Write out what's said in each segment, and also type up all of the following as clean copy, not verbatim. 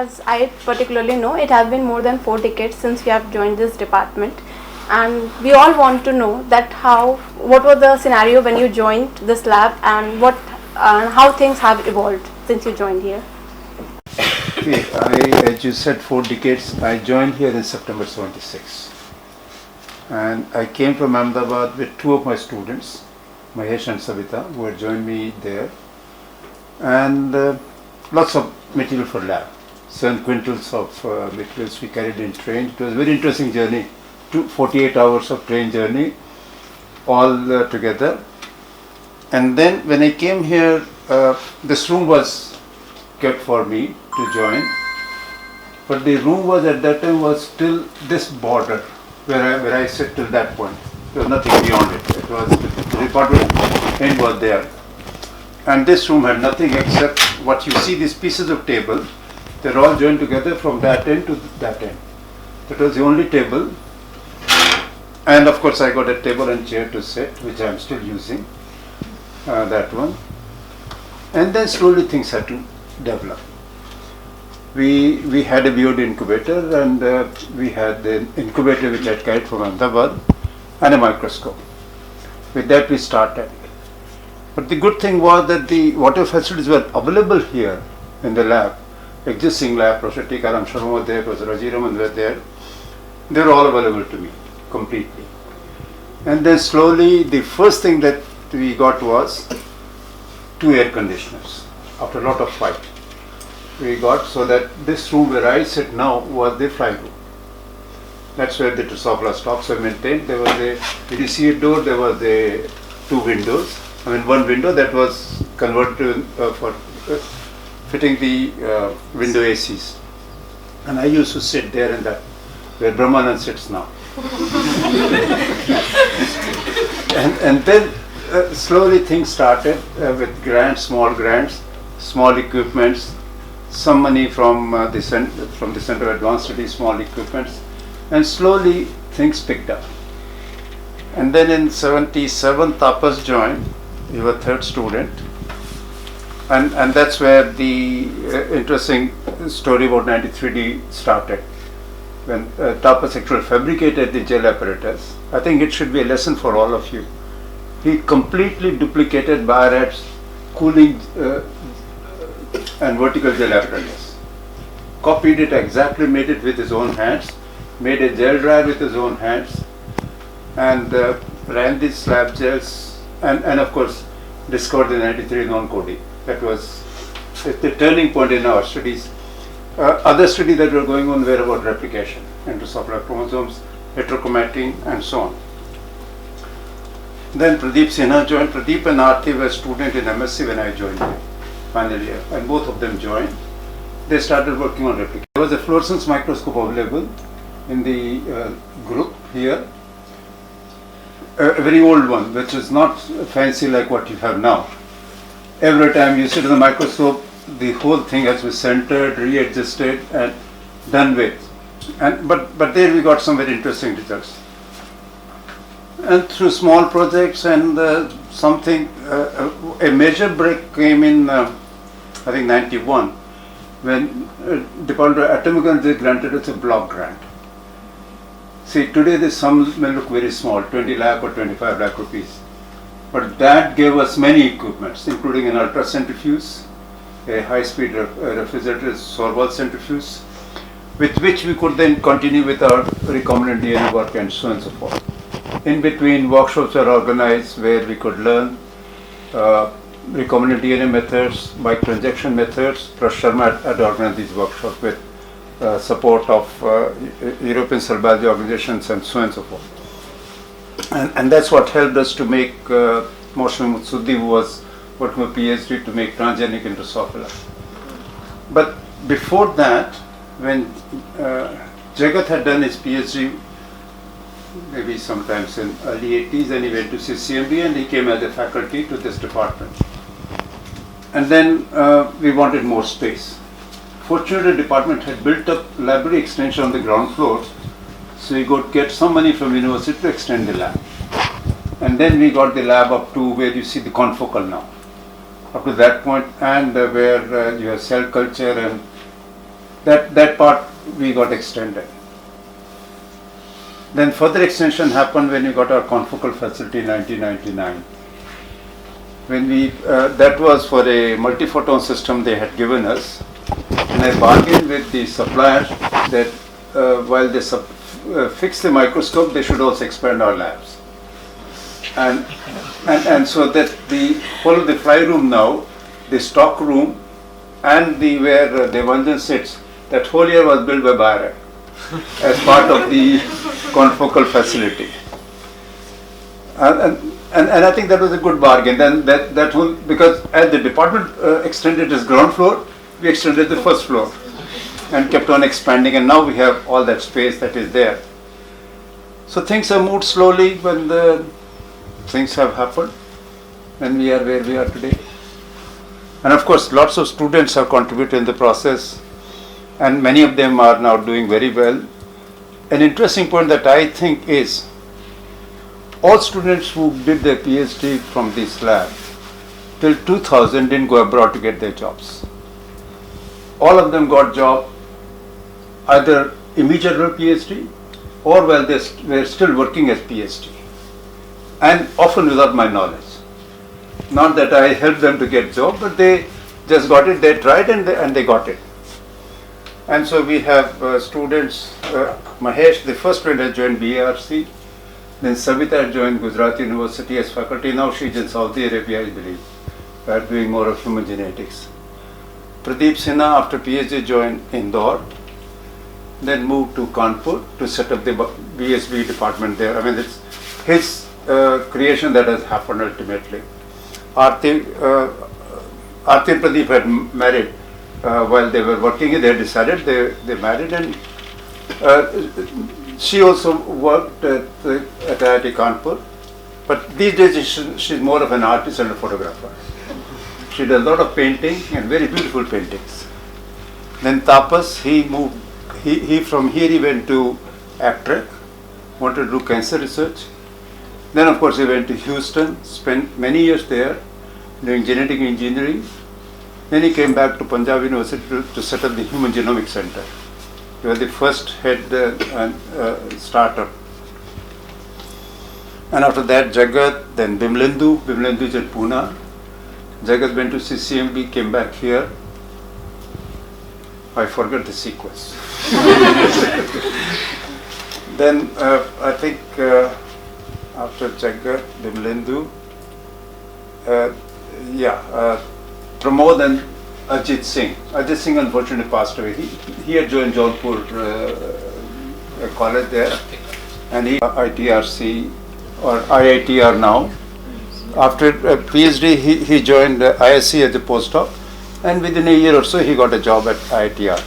as I particularly know, it has been more than 4 decades since you have joined this department, and we all want to know that what was the scenario when you joined this lab, and how things have evolved since you joined here. Okay, as you said, 4 decades. I joined here in September 76, and I came from Ahmedabad with 2 of my students, Mahesh and Savita, who had joined me there, and lots of material for lab. 7 quintals of materials we carried in train. It was a very interesting journey, 48 hours of train journey, all together. And then when I came here, this room was kept for me to join, but the room was at that time was still this border where I sit till that point. There was nothing beyond it. It was the department end was there, and this room had nothing except what you see, these pieces of table. They're all joined together from that end to that end. That was the only table, and of course I got a table and chair to sit, which I'm still using, that one. And then slowly things had to develop. We had a BOD incubator, and we had the incubator which I carried from Ahmedabad, and a microscope. With that we started. But the good thing was that the whatever facilities were available here in the lab, existing lab, Professor Tikaram Sharma was there, Professor Rajiraman were there, they were all available to me completely. And then slowly the first thing that we got was 2 air conditioners. After a lot of fight, we got, so that this room where I sit now was the fly room. That's where the Drosophila stocks were maintained. There was if you see a door, there was 2 windows. I mean, one window that was converted for fitting the window ACs. And I used to sit there in that, where Brahmanand sits now. and then slowly things started with grants, small equipments, some money from the Center of Advanced Studies, small equipments, and slowly things picked up. And then in 77, Tapas joined. He was 3rd student, and that's where the interesting story about 93D started. When Tapas actually fabricated the gel apparatus, I think it should be a lesson for all of you. He completely duplicated Bio-Rad's cooling and vertical gel apparatus. Copied it exactly, made it with his own hands, made a gel dryer with his own hands, and ran these slab gels, and of course discovered the 93 non-coding. That was the turning point in our studies. Other studies that were going on were about replication, Drosophila chromosomes, heterochromatin, and so on. Then Pradeep Sinha joined. Pradeep and Aarti were students in MSc when I joined them, final year, and both of them joined. They started working on replication. There was a fluorescence microscope available in the group here, a very old one, which is not fancy like what you have now. Every time you sit in the microscope, the whole thing has to be centered, readjusted, and done with. But there we got some very interesting results. And through small projects and a major break came in, I think 91, when Department of Atomic Energy granted us a block grant. See, today the sums may look very small, 20 lakh or 25 lakh rupees. But that gave us many equipments, including an ultracentrifuge, a high-speed refrigerator, Sorval centrifuge, with which we could then continue with our recombinant DNA work and so on and so forth. In between, workshops were organized where we could learn recombinant DNA methods, microinjection methods. Professor Sharma had organized these workshops with support of European Cell Biology organizations and so on and so forth. And that's what helped us to make Mohsin Mutsoudi, who was working with PhD, to make transgenic Drosophila. But before that, when Jagat had done his PhD, maybe sometimes in early 80s, and he went to CCMB and he came as a faculty to this department. And then we wanted more space. Fortunately, the department had built up library extension on the ground floor, so we could get some money from university to extend the lab. And then we got the lab up to where you see the confocal now. Up to that point, and where you have cell culture and That part we got extended. Then further extension happened when we got our confocal facility in 1999. When we that was for a multiphoton system they had given us, and I bargained with the supplier that while they fix the microscope, they should also expand our labs. And so that the whole of the fly room now, the stock room, and the where Devanjan sits, that whole year was built by Bayer as part of the confocal facility. And I think that was a good bargain. Then that whole, because as the department extended its ground floor, we extended the first floor and kept on expanding, and now we have all that space that is there. So things have moved slowly when the things have happened, and we are where we are today. And of course, lots of students have contributed in the process, and many of them are now doing very well. An interesting point that I think is, all students who did their PhD from this lab till 2000 didn't go abroad to get their jobs. All of them got job either immediately PhD or while they were still working as PhD, and often without my knowledge. Not that I helped them to get job, but they just got it, they tried and they got it. And so we have students, Mahesh, the first one has joined BARC, then Savita joined Gujarat University as faculty. Now she's in Saudi Arabia, I believe, doing more of human genetics. Pradeep Sinha, after PhD, joined Indore, then moved to Kanpur to set up the BSB department there. I mean, it's his creation that has happened ultimately. Aarti and Pradeep had married while they were working. They had decided they married, and she also worked at IIT Kanpur. But these days she's more of an artist and a photographer. She does a lot of painting and very beautiful paintings. Then Tapas, he moved. He from here he went to ACTREC, wanted to do cancer research. Then of course he went to Houston, spent many years there doing genetic engineering. Then he came back to Punjab University to set up the Human Genomics Center. He was the first head starter. And after that Jagat, then Bimlendu. Bimlendu is in Pune. Jagat went to CCMB, came back here. I forgot the sequence. Then I think after Jagat, Bimlendu, Pramod and Ajit Singh. Ajit Singh unfortunately passed away. He had joined Jaunpur college there, and he ITRC or IITR now. After PhD, he joined ISC as a postdoc, and within a year or so, he got a job at IITR.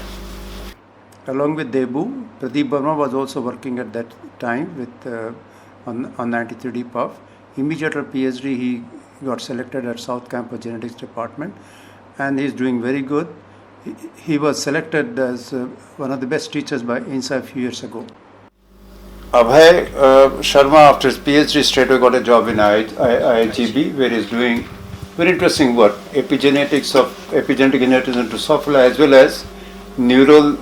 Along with Debu, Pradeep Verma was also working at that time with on 93D Puff. Immediately after PhD, he got selected at South Campus Genetics Department, and he's doing very good. He was selected as one of the best teachers by INSA a few years ago. Abhay Sharma, after his PhD, straight away got a job in IIGB, where he's doing very interesting work, epigenetic genetics in Drosophila, as well as neural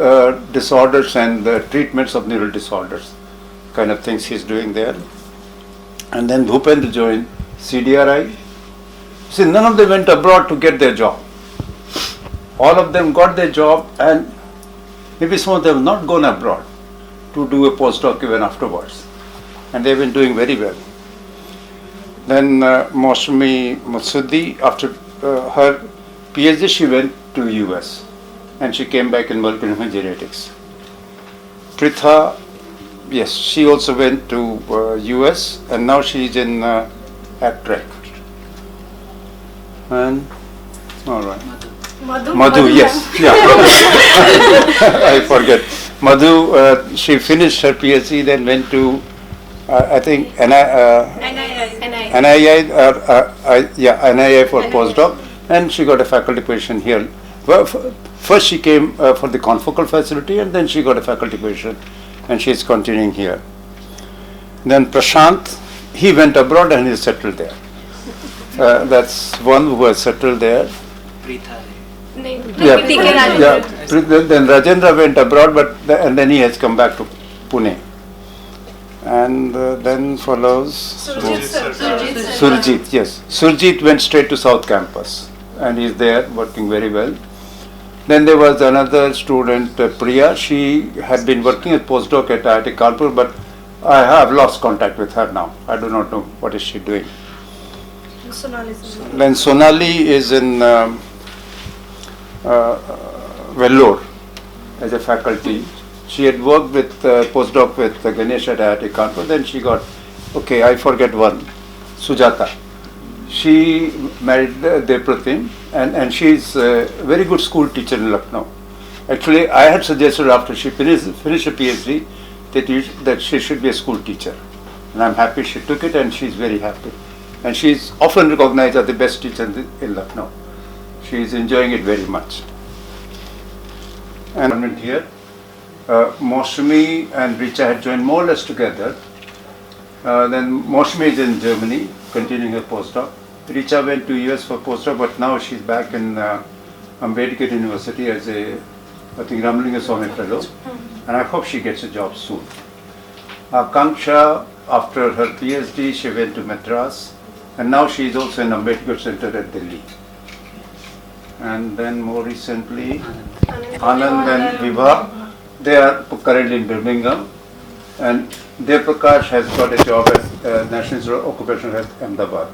disorders and treatments of neural disorders, kind of things he's doing there. And then Bhupendra joined CDRI. See, none of them went abroad to get their job. All of them got their job, and maybe some of them have not gone abroad to do a postdoc even afterwards. And they've been doing very well. Then Mosmi Masudi, after her PhD, she went to US, and she came back in molecular human genetics. Pritha, yes, she also went to US, and now she's in ACTREC. And all right. Madhu, yes, yeah. I forget. Madhu, she finished her PhD, then went to, I think, NII for postdoc, and she got a faculty position here. Well, first she came for the confocal facility, and then she got a faculty position, and she is continuing here. Then Prashant, he went abroad and he settled there. That's one who has settled there. Yeah, TK Rajendra. yeah. Then Rajendra went abroad, and then he has come back to Pune. And then follows Surjit. Yes, Surjit went straight to South Campus, and he's there working very well. Then there was another student, Priya. She had been working as postdoc at IIT Kanpur, but I have lost contact with her now. I do not know what is she doing. Then Sonali is in Vellore as a faculty. She had worked with postdoc with Ganesh at IIT Kanpur. Then she got, okay, I forget one, Sujata. She married Depratim, and she's a very good school teacher in Lucknow. Actually, I had suggested after she finished a PhD that she should be a school teacher. And I'm happy she took it, and she's very happy. And she's often recognized as the best teacher in Lucknow. She's enjoying it very much. And here, Mosmi and Richa had joined more or less together. Then Mosmi is in Germany, continuing her postdoc. Richa went to US for postdoc, but now she's back in Ambedkar University as a, I think, Ramalinga Swami Fellow. And I hope she gets a job soon. Akanksha, after her PhD, she went to Madras. And now she is also in Ambedkar Center at Delhi. And then more recently, Anand and Vibha, they are currently in Birmingham. And Dev Prakash has got a job at National Institute of Occupational Health, Ahmedabad.